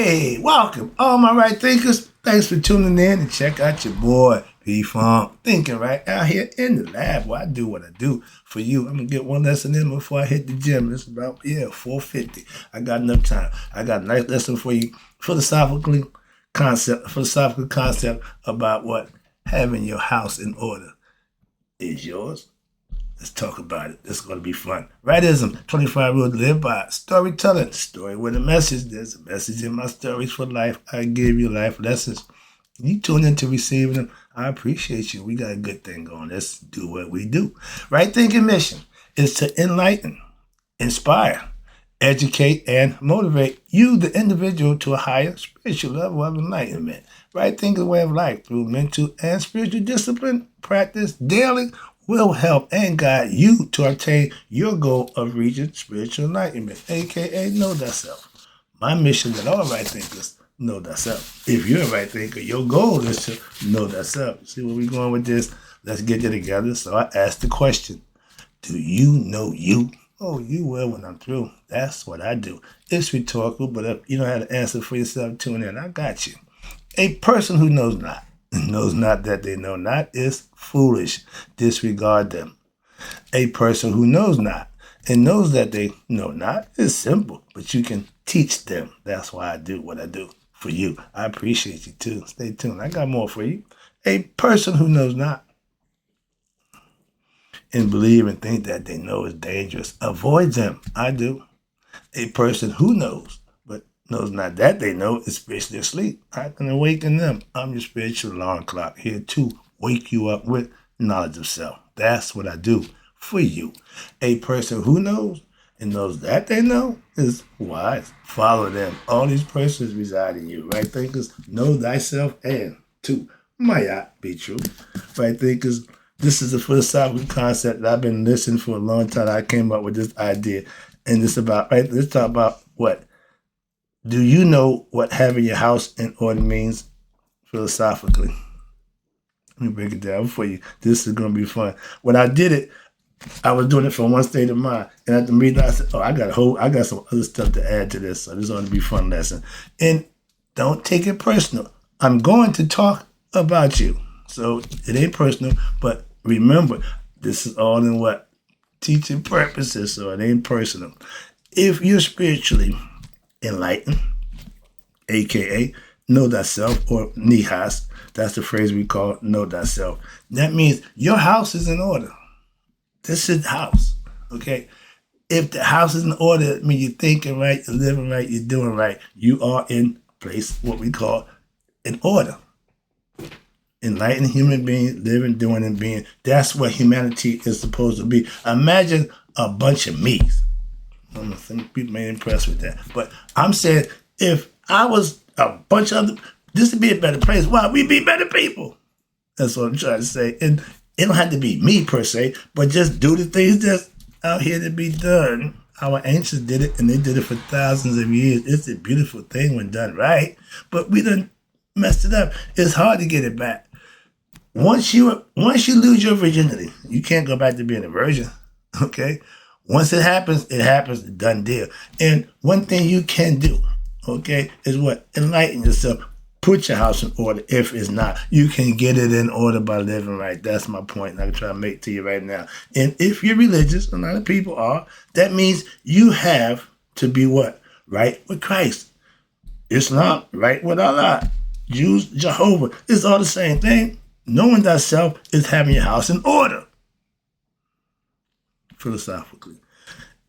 Hey, welcome, all my right thinkers. Thanks for tuning in and check out your boy P-Funk Thinking Right out here in the lab where I do what I do for you. I'm gonna get one lesson in before I hit the gym. It's about 4:50. I got enough time. I got a nice lesson for you, philosophical concept about what having your house in order is yours. Let's talk about it. It's going to be fun. Rightism, 25 rules to live by. Storytelling, story with a message. There's a message in my stories for life. I give you life lessons. You tune into receiving them. I appreciate you. We got a good thing going. Let's do what we do. Right thinking mission is to enlighten, inspire, educate, and motivate you, the individual, to a higher spiritual level of enlightenment. Right thinking way of life through mental and spiritual discipline, practice daily, will help and guide you to attain your goal of reaching spiritual enlightenment, aka know thyself. My mission that all right thinkers know thyself. If you're a right thinker, your goal is to know thyself. See where we're going with this? Let's get it together. So I asked the question, do you know you? Oh, you will when I'm through. That's what I do. It's rhetorical, but if you don't have the answer for yourself, tune in. I got you. A person who knows not that they know not is foolish. Disregard them. A person who knows not and knows that they know not is simple, but you can teach them. That's why I do what I do for you. I appreciate you too. Stay tuned. I got more for you. A person who knows not and believe and think that they know is dangerous, avoid them. I do. A person who knows knows not that they know is spiritually asleep. I can awaken them. I'm your spiritual alarm clock here to wake you up with knowledge of self. That's what I do for you. A person who knows and knows that they know is wise. Follow them. All these persons reside in you. Right thinkers, know thyself, and two, might be true. Right thinkers, this is a philosophical concept that I've been listening for a long time. I came up with this idea, and it's about, right, let's talk about what? Do you know what having your house in order means philosophically? Let me break it down for you. This is going to be fun. When I did it, I was doing it from one state of mind. And at the meeting, I said, I got some other stuff to add to this. So this ought to be a fun lesson. And don't take it personal. I'm going to talk about you. So it ain't personal, but remember, this is all in what? Teaching purposes, so it ain't personal. If you're spiritually enlightened, aka know thyself, or nihas, that's the phrase we call know thyself. That means your house is in order. This is the house, okay? If the house is in order, it means you're thinking right, you're living right, you're doing right. You are in place, what we call in order. Enlightened human being, living, doing, and being. That's what humanity is supposed to be. Imagine a bunch of me's. Some people may impressed with that. But I'm saying if I was a bunch of other, this would be a better place. Why? We'd be better people. That's what I'm trying to say. And it don't have to be me per se, but just do the things that's out here to be done. Our ancients did it, and they did it for thousands of years. It's a beautiful thing when done right, but we done messed it up. It's hard to get it back. Once you lose your virginity, you can't go back to being a virgin, okay? Once it happens, done deal. And one thing you can do, okay, is what? Enlighten yourself. Put your house in order. If it's not, you can get it in order by living right. That's my point. I'm trying to make to you right now. And if you're religious, a lot of people are, that means you have to be what? Right with Christ. Islam, right with Allah. Jews, Jehovah. It's all the same thing. Knowing thyself is having your house in order. Philosophically.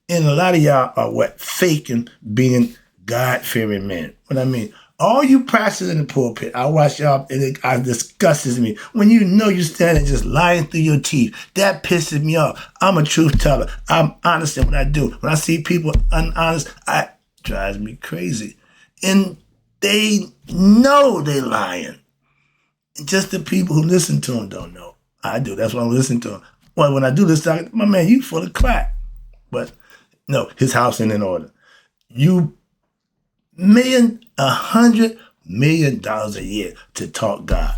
And a lot of y'all are what? Faking being God-fearing men. What I mean, all you pastors in the pulpit, I watch y'all and it disgusts me. When you know you're standing just lying through your teeth, that pisses me off. I'm a truth teller. I'm honest in what I do. When I see people unhonest, it drives me crazy. And they know they're lying. Just the people who listen to them don't know. I do. That's why I listen to them. Well, when I do this, my man, you full of crap. But no, his house ain't in order. You $100 million a year to talk God.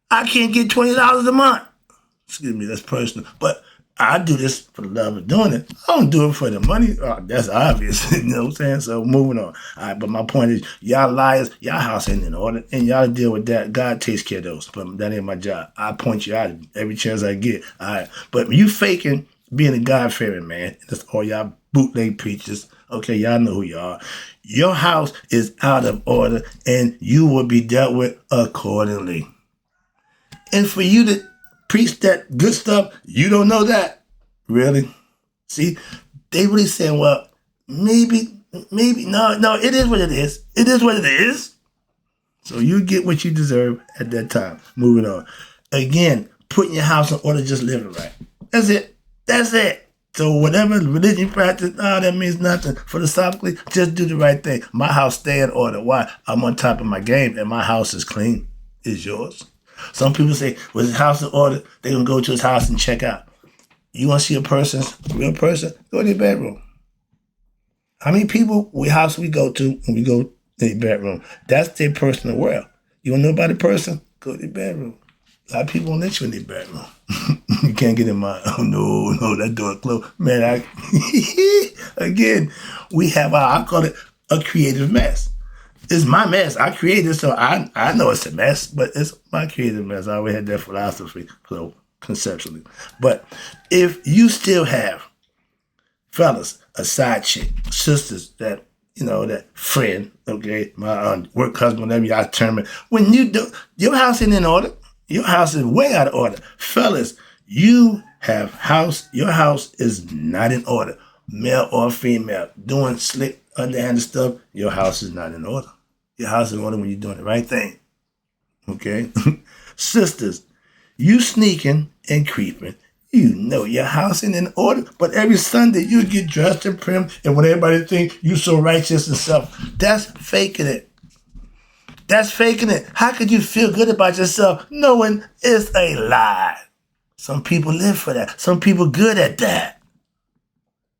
I can't get $20 a month. Excuse me, that's personal. But I do this for the love of doing it. I don't do it for the money. Oh, that's obvious. You know what I'm saying? So moving on. All right, but my point is, y'all liars, y'all house ain't in order, and y'all deal with that. God takes care of those, but that ain't my job. I point you out every chance I get. All right, but you faking being a God-fearing man, that's all y'all bootleg preachers. Okay, y'all know who you are. Your house is out of order, and you will be dealt with accordingly. And for you to preach that good stuff, you don't know that. Really? See, they really saying, well, maybe, no, it is what it is. It is what it is. So you get what you deserve at that time. Moving on. Again, putting your house in order, just living right. That's it. That's it. So whatever religion you practice, that means nothing. Philosophically, just do the right thing. My house stay in order. Why? I'm on top of my game, and my house is clean. Is yours? Some people say, was his house in order? They're going to go to his house and check out. You want to see a real person? Go to their bedroom. How many people house we go to when we go to their bedroom? That's their personal world. You want to know about a person? Go to their bedroom. A lot of people won't let you in their bedroom. You can't get in my, oh no, that door closed. Man, again, we have I call it a creative mess. It's my mess. I created it, so I know it's a mess, but it's my creative mess. I always had that philosophy, so conceptually. But if you still have, fellas, a side chick, sisters, that friend, okay, my work husband, whatever y'all term it, when you do, your house ain't in order. Your house is way out of order. Fellas, your house is not in order. Male or female, doing slick, underhanded stuff, your house is not in order. Your house is in order when you're doing the right thing. Okay? Sisters, you sneaking and creeping. You know your house ain't in order, but every Sunday you get dressed and prim, and when everybody think you so righteous and stuff, that's faking it. That's faking it. How could you feel good about yourself knowing it's a lie? Some people live for that. Some people good at that.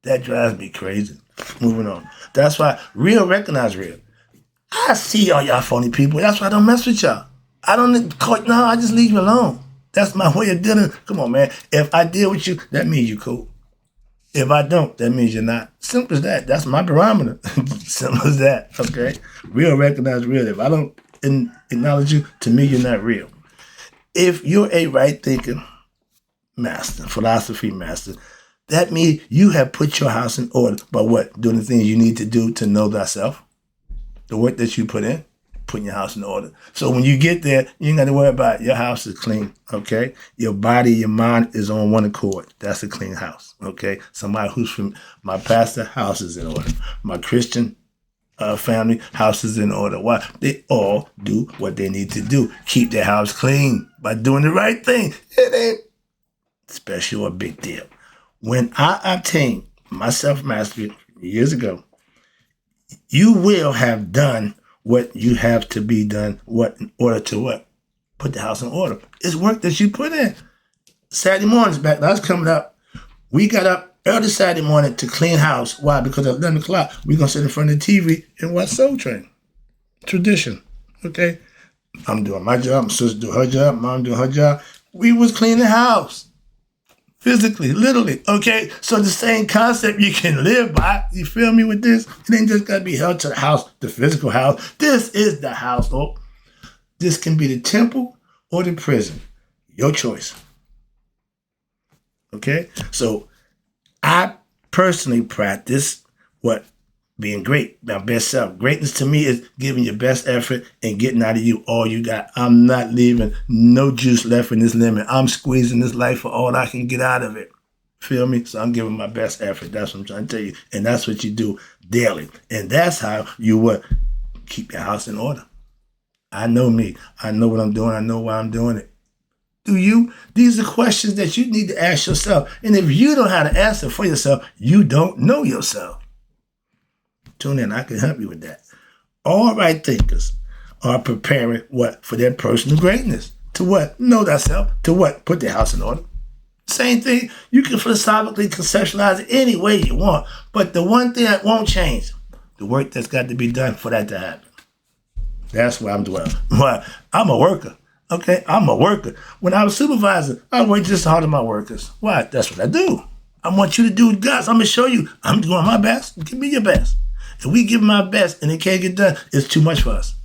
That drives me crazy. Moving on. That's why real recognize real. I see all y'all phony people. That's why I don't mess with y'all. I just leave you alone. That's my way of dealing. Come on, man. If I deal with you, that means you cool. If I don't, that means you're not. Simple as that. That's my barometer. Simple as that. Okay? Real recognize real. If I don't acknowledge you, to me, you're not real. If you're a right thinking master, philosophy master, that means you have put your house in order by what? Doing the things you need to do to know thyself. The work that you put in, putting your house in order. So when you get there, you ain't got to worry about it. Your house is clean, okay? Your body, your mind is on one accord. That's a clean house, okay? Somebody who's from my pastor, house is in order. My Christian family, house is in order. Why? They all do what they need to do. Keep their house clean by doing the right thing. It ain't special or big deal. When I obtained my self-mastery years ago, you will have done what you have to be done, in order to what? Put the house in order. It's work that you put in. Saturday mornings, back when I was coming up, we got up early Saturday morning to clean house. Why? Because at 11 o'clock, we're going to sit in front of the TV and watch Soul Train. Tradition. Okay? I'm doing my job, my sister doing her job, mom doing her job. We was cleaning the house. Physically, literally, okay? So the same concept you can live by, you feel me with this? It ain't just got to be held to the house, the physical house. This is the household. This can be the temple or the prison. Your choice. Okay? So I personally practice what? Being great, my best self. Greatness to me is giving your best effort and getting out of you all you got. I'm not leaving no juice left in this lemon. I'm squeezing this life for all I can get out of it. Feel me? So I'm giving my best effort. That's what I'm trying to tell you. And that's what you do daily. And that's how you what? Keep your house in order. I know me. I know what I'm doing. I know why I'm doing it. Do you? These are questions that you need to ask yourself. And if you don't have to answer for yourself, you don't know yourself. Tune in. I can help you with that. All right thinkers are preparing what? For their personal greatness. To what? Know thyself. To what? Put their house in order. Same thing. You can philosophically conceptualize it any way you want. But the one thing that won't change, the work that's got to be done for that to happen. That's why I'm dwelling. Why? I'm a worker. Okay, I'm a worker. When I was supervisor, I worked just as hard as my workers. Why? That's what I do. I want you to do God's. I'm gonna show you. I'm doing my best. Give me your best. If we give my best and it can't get done, it's too much for us.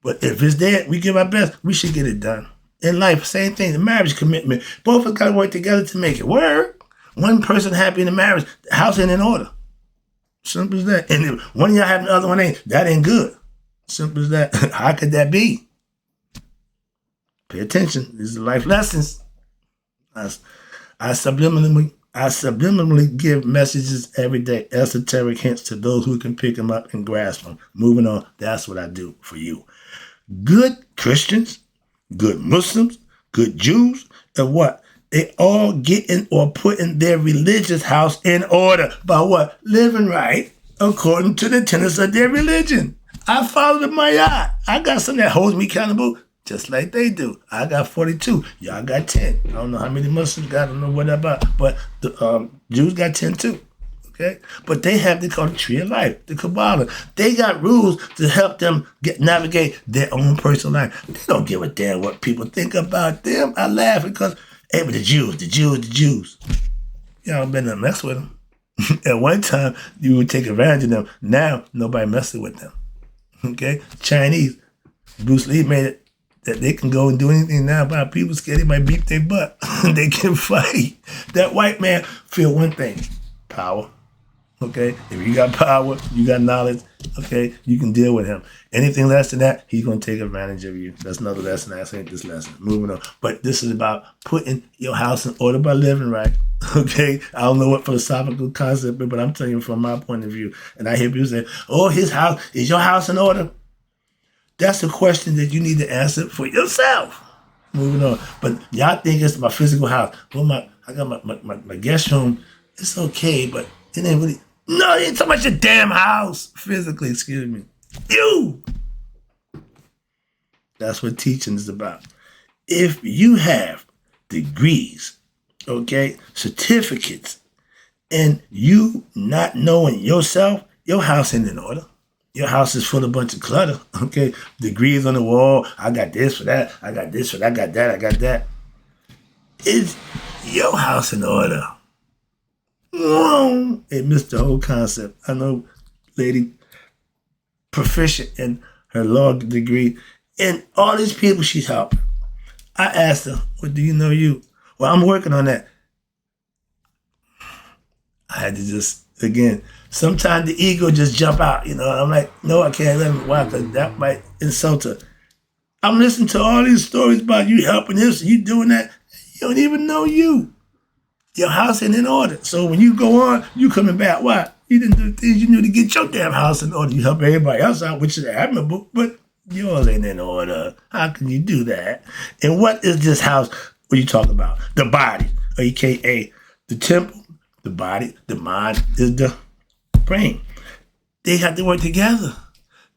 But if it's there, we give our best, we should get it done. In life, same thing, the marriage commitment. Both of us gotta work together to make it work. One person happy in the marriage, the house ain't in order. Simple as that. And if one of y'all have the other one ain't, that ain't good. Simple as that. How could that be? Pay attention. These are life lessons. I subliminally give messages every day, esoteric hints to those who can pick them up and grasp them. Moving on, that's what I do for you. Good Christians, good Muslims, good Jews, and what? They all getting or putting their religious house in order by what? Living right according to the tenets of their religion. I follow the Mayat. I got something that holds me accountable just like they do. I got 42. Y'all got 10. I don't know how many Muslims got. I don't know what about. But the Jews got 10 too. Okay? But they have the called the Tree of Life, the Kabbalah. They got rules to help them navigate their own personal life. They don't give a damn what people think about them. I laugh because, hey, but the Jews. Y'all better not mess with them. At one time, you would take advantage of them. Now, nobody messing with them. Okay? Chinese. Bruce Lee made it that they can go and do anything now about people scared they might beat their butt. They can fight. That white man feel one thing, power. Okay? If you got power, you got knowledge, okay, you can deal with him. Anything less than that, he's going to take advantage of you. That's another lesson. I ain't this lesson. Moving on. But this is about putting your house in order by living right. Okay? I don't know what philosophical concept, but I'm telling you from my point of view. And I hear people say, oh, his house, is your house in order? That's a question that you need to answer for yourself. Moving on. But y'all think it's my physical house. Well, I got my guest room. It's okay, but it ain't really. No, it ain't so much your damn house. Physically, excuse me. You. That's what teaching is about. If you have degrees, okay, certificates, and you not knowing yourself, your house ain't in order. Your house is full of a bunch of clutter, okay? Degrees on the wall. I got this for that. I got this for that. I got that. I got that. Is your house in order? Whoa. It missed the whole concept. I know lady proficient in her law degree and all these people she's helping. I asked her, well, do you know you? Well, I'm working on that. I had to just, again, sometimes the ego just jump out, you know. I'm like, no, I can't let him. Why? Because that might insult her. I'm listening to all these stories about you helping this, you doing that. You don't even know you. Your house ain't in order. So when you go on, you coming back. Why? You didn't do the things you knew to get your damn house in order. You help everybody else out, which is admirable, but yours ain't in order. How can you do that? And what is this house? What are you talking about? The body, a.k.a. the temple, the body, the mind is the brain. They have to work together.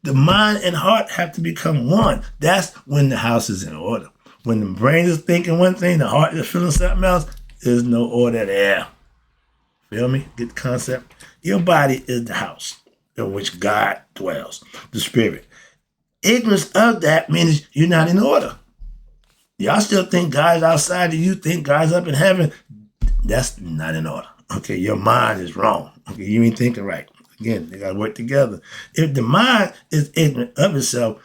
The mind and heart have to become one. That's when the house is in order. When the brain is thinking one thing, the heart is feeling something else, there's no order there. Feel me? Get the concept? Your body is the house in which God dwells, the spirit. Ignorance of that means you're not in order. Y'all still think God's outside of you, think God's up in heaven. That's not in order. Okay, your mind is wrong. Okay, you ain't thinking right. Again, they got to work together. If the mind is ignorant of itself,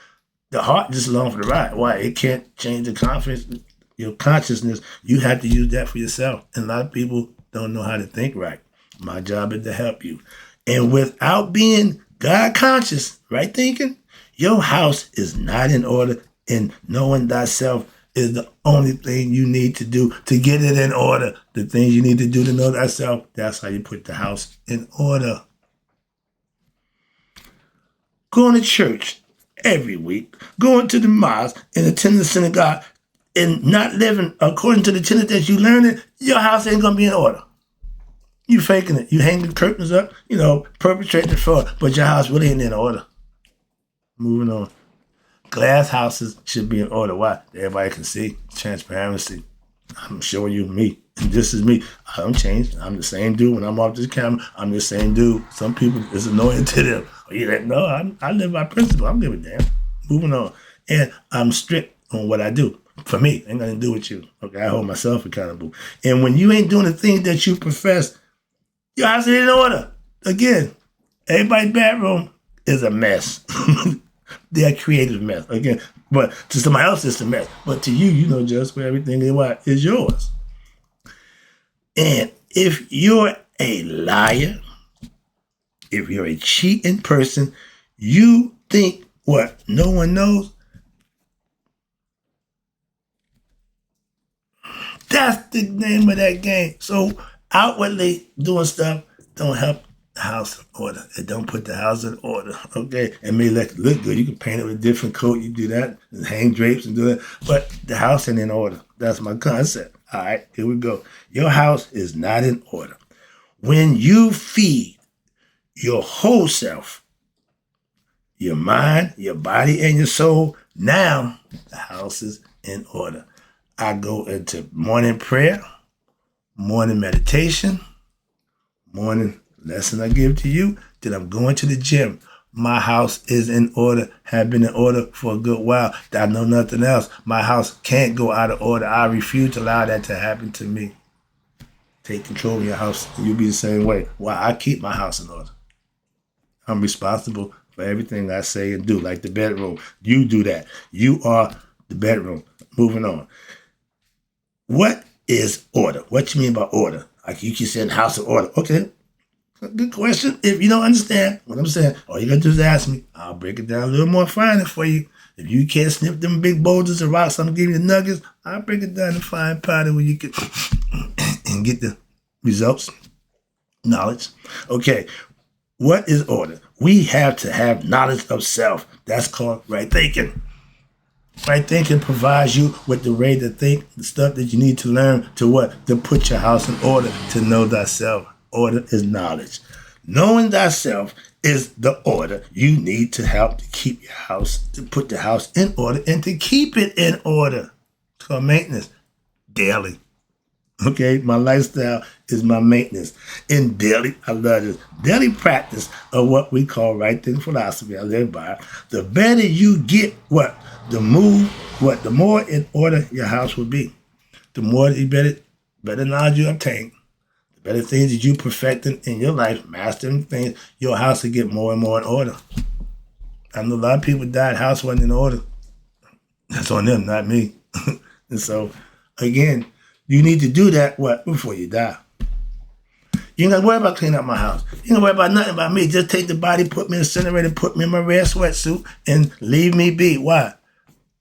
the heart just along for the ride. Why? It can't change the confidence, your consciousness. You have to use that for yourself. And a lot of people don't know how to think right. My job is to help you. And without being God conscious, right thinking, your house is not in order, and knowing thyself is the only thing you need to do to get it in order. The things you need to do to know thyself, that's how you put the house in order. Going to church every week, going to the mosque and attending the synagogue and not living according to the tenets that you learned, your house ain't going to be in order. You faking it. You hang the curtains up, perpetrating the fraud, but your house really ain't in order. Moving on. Glass houses should be in order. Why? Everybody can see. Transparency. I'm showing you me. And this is me. I don't change. I'm the same dude. When I'm off this camera, I'm the same dude. Some people, it's annoying to them. No, I live by principle. I don't give a damn. Moving on. And I'm strict on what I do. For me, ain't nothing to do with you. Okay, I hold myself accountable. And when you ain't doing the things that you profess, your house is in order. Again, everybody's bedroom is a mess. They're a creative mess. Again, but to somebody else, it's a mess. But to you, you know just where everything is yours. And if you're a liar, if you're a cheating person, you think what? No one knows? That's the name of that game. So outwardly doing stuff don't help the house in order. It don't put the house in order. Okay? It may look good. You can paint it with a different coat. You do that and hang drapes and do that. But the house ain't in order. That's my concept. All right, here we go. Your house is not in order. When you feed your whole self, your mind, your body, and your soul, now the house is in order. I go into morning prayer, morning meditation, morning lesson I give to you, then I'm going to the gym. My house is in order, have been in order for a good while. I know nothing else. My house can't go out of order. I refuse to allow that to happen to me. Take control of your house, and you'll be the same way. Why? I keep my house in order. I'm responsible for everything I say and do, like the bedroom. You do that. You are the bedroom. Moving on. What is order? What you mean by order? Like you keep saying house in order. Okay, good question. If you don't understand what I'm saying, all you got to do is ask me. I'll break it down a little more finer for you. If you can't snip them big boulders and rocks, I'm giving you the nuggets. I'll break it down to fine powder where you can and get the results, knowledge. Okay, what is order? We have to have knowledge of self. That's called right thinking. Right thinking provides you with the way to think, the stuff that you need to learn to what? To put your house in order, to know thyself. Order is knowledge. Knowing thyself is the order you need to help to keep your house, to put the house in order and to keep it in order. It's called maintenance. Daily. Okay, my lifestyle is my maintenance. In daily, I love this. Daily practice of what we call right thinking philosophy I live by. The better you get what? The more in order your house will be. The more you better knowledge you obtain. The better things that you perfecting in your life, mastering things, your house will get more and more in order. I know a lot of people died, house wasn't in order. That's on them, not me. And so, again, you need to do that, what? Before you die. You ain't got to worry about cleaning up my house. You ain't got to worry about nothing about me. Just take the body, put me in the incinerator, put me in my red sweatsuit, and leave me be. Why?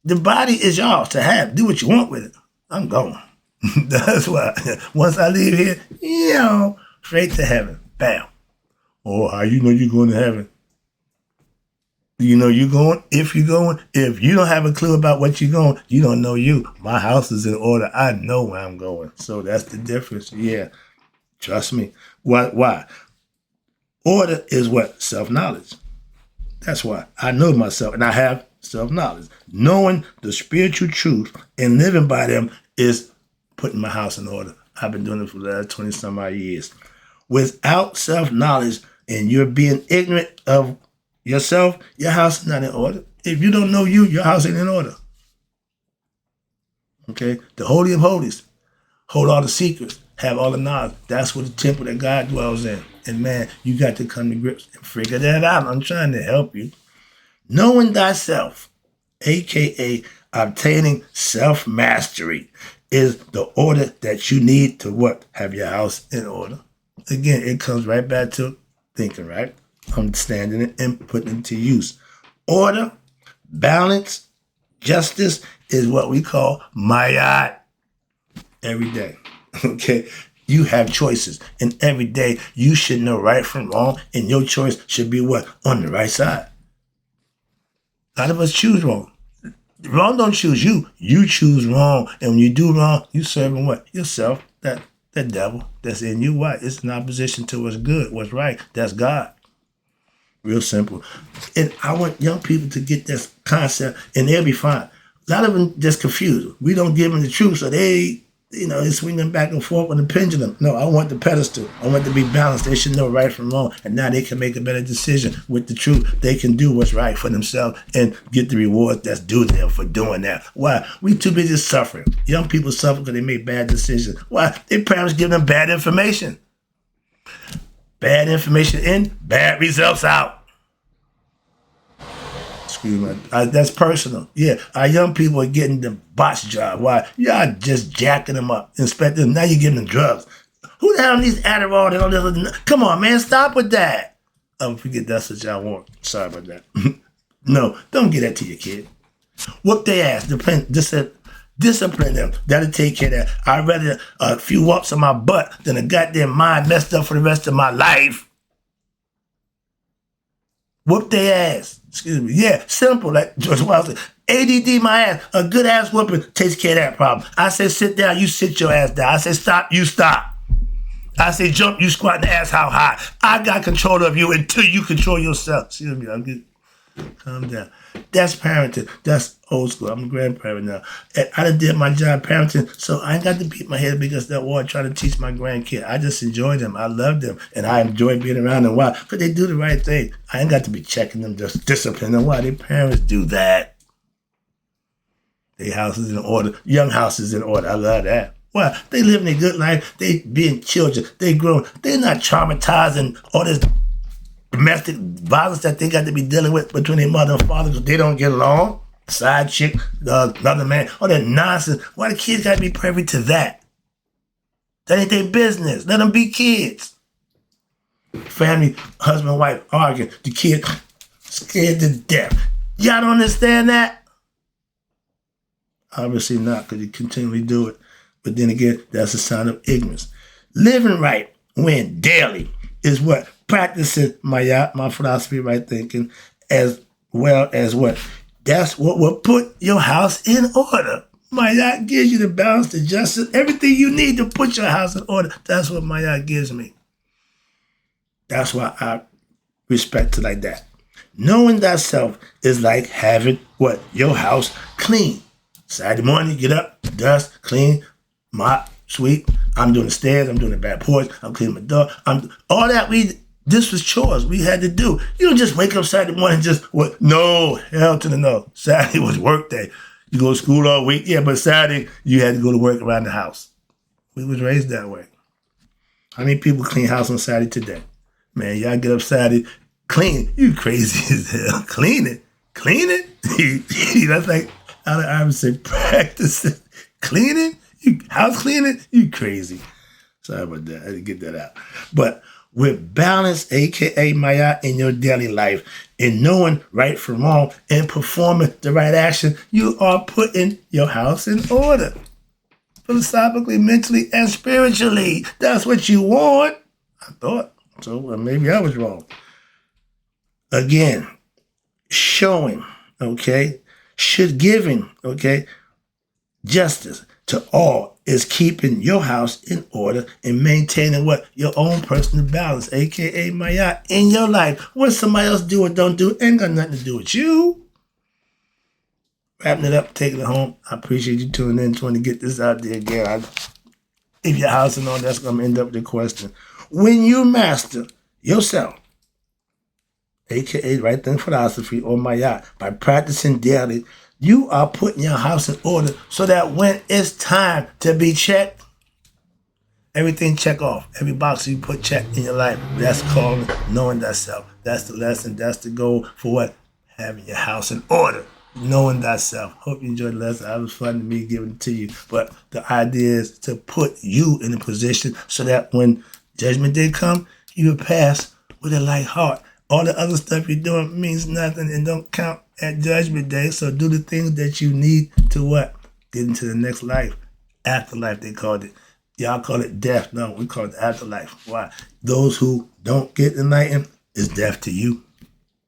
The body is yours to have. Do what you want with it. I'm gone. That's why. Once I leave here, straight to heaven. Bam. Oh, how you know you're going to heaven? Do you know you're going? If you're going, if you don't have a clue about what you're going, you don't know you. My house is in order. I know where I'm going. So that's the difference. Yeah. Trust me. Why? Order is what? Self-knowledge. That's why. I know myself and I have self-knowledge. Knowing the spiritual truth and living by them is putting my house in order. I've been doing it for the last 20 some odd years. Without self-knowledge and you're being ignorant of yourself, your house is not in order. If you don't know you, your house ain't in order. Okay? The Holy of Holies. Hold all the secrets. Have all the knowledge. That's what the temple that God dwells in. And man, you got to come to grips and figure that out. I'm trying to help you. Knowing thyself, a.k.a. obtaining self-mastery, is the order that you need to what? Have your house in order. Again, it comes right back to thinking, right? Understanding it and putting it into use. Order, balance, justice is what we call mayat every day. Okay? You have choices. And every day you should know right from wrong. And your choice should be what? On the right side. A lot of us choose wrong. Wrong don't choose you. You choose wrong. And when you do wrong, you serving what? Yourself. That devil that's in you. Why? It's in opposition to what's good, what's right. That's God. Real simple. And I want young people to get this concept and they'll be fine. A lot of them just confused. We don't give them the truth, so they It's swinging back and forth on the pendulum. No, I want the pedestal. I want to be balanced. They should know right from wrong. And now they can make a better decision with the truth. They can do what's right for themselves and get the rewards that's due them for doing that. Why? We too busy suffering. Young people suffer because they make bad decisions. Why? Their parents give them bad information. Bad information in, bad results out. Excuse me. That's personal. Yeah, our young people are getting the botch job. Why? Y'all just jacking them up. Inspect them. Now you're giving them drugs. Who the hell needs Adderall and all this other? Come on, man. Stop with that. Oh, forget that's what y'all want. Sorry about that. No, don't get that to your kid. Whoop their ass. Discipline them. That'll take care of that. I'd rather a few whoops on my butt than a goddamn mind messed up for the rest of my life. Whoop their ass. Excuse me. Yeah, simple. Like George Wilder said, ADD my ass. A good ass whooping takes care of that problem. I say sit down, you sit your ass down. I say stop, you stop. I say jump, you squat the ass how high. I got control of you until you control yourself. Excuse me. I'm good. Calm down. That's parenting. That's old school. I'm a grandparent now. And I done did my job parenting, so I ain't got to beat my head because that war trying to teach my grandkid. I just enjoy them. I love them. And I enjoy being around them. Why? Because they do the right thing. I ain't got to be checking them, just disciplining them. Why? Their parents do that. Their house is in order. Young house is in order. I love that. Why? They living a good life. They being children. They growing. They're not traumatizing all this domestic violence that they got to be dealing with between their mother and father because they don't get along. Side chick, another man, all that nonsense. Why the kids got to be privy to that? That ain't their business. Let them be kids. Family, husband and wife arguing. The kid scared to death. Y'all don't understand that? Obviously not, because you continually do it. But then again, that's a sign of ignorance. Living right, when daily, is what? Practicing my philosophy, right thinking, as well as what? That's what will put your house in order. Mayat gives you the balance, the justice, everything you need to put your house in order. That's what Mayat gives me. That's why I respect it like that. Knowing thyself is like having what? Your house clean. Saturday morning, get up, dust, clean, mop, sweep. I'm doing the stairs, I'm doing the back porch, I'm cleaning my door. All that this was chores we had to do. You don't just wake up Saturday morning and just, what? No, hell to the no. Saturday was work day. You go to school all week. Yeah, but Saturday, you had to go to work around the house. We was raised that way. How many people clean house on Saturday today? Man, y'all get up Saturday, clean. You crazy as hell. Clean it. Clean it? That's like, I would say, practice cleaning? House cleaning? You crazy. Sorry about that. I didn't get that out. But with balance, a.k.a. Maya, in your daily life, in knowing right from wrong and performing the right action, you are putting your house in order. Philosophically, mentally, and spiritually. That's what you want. I thought. So well, maybe I was wrong. Again, showing, okay, giving, okay, justice to all is keeping your house in order and maintaining what? Your own personal balance, a.k.a. Maya, in your life. What somebody else do or don't do ain't got nothing to do with you. Wrapping it up, taking it home. I appreciate you tuning in, trying to get this out there again. If your house and all that's going to end up with the question. When you master yourself, a.k.a. right thing philosophy or Maya, by practicing daily, you are putting your house in order so that when it's time to be checked, everything check off. Every box you put check in your life. That's called knowing thyself. That's the lesson. That's the goal for what? Having your house in order. Knowing thyself. Hope you enjoyed the lesson. It was fun to me giving it to you. But the idea is to put you in a position so that when Judgment Day come, you will pass with a light heart. All the other stuff you're doing means nothing and don't count at Judgment Day. So do the things that you need to what? Get into the next life. Afterlife, they called it. Y'all call it death. No, we call it afterlife. Why? Those who don't get enlightened is death to you.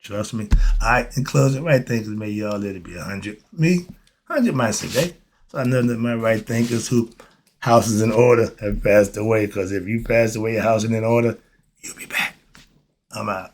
Trust me. All right, in closing, right thinkers, may y'all let it be 100. Me, 100 miles a day. So I know that my right thinkers who houses in order have passed away. Because if you pass away, your house is in order, you'll be back. I'm out.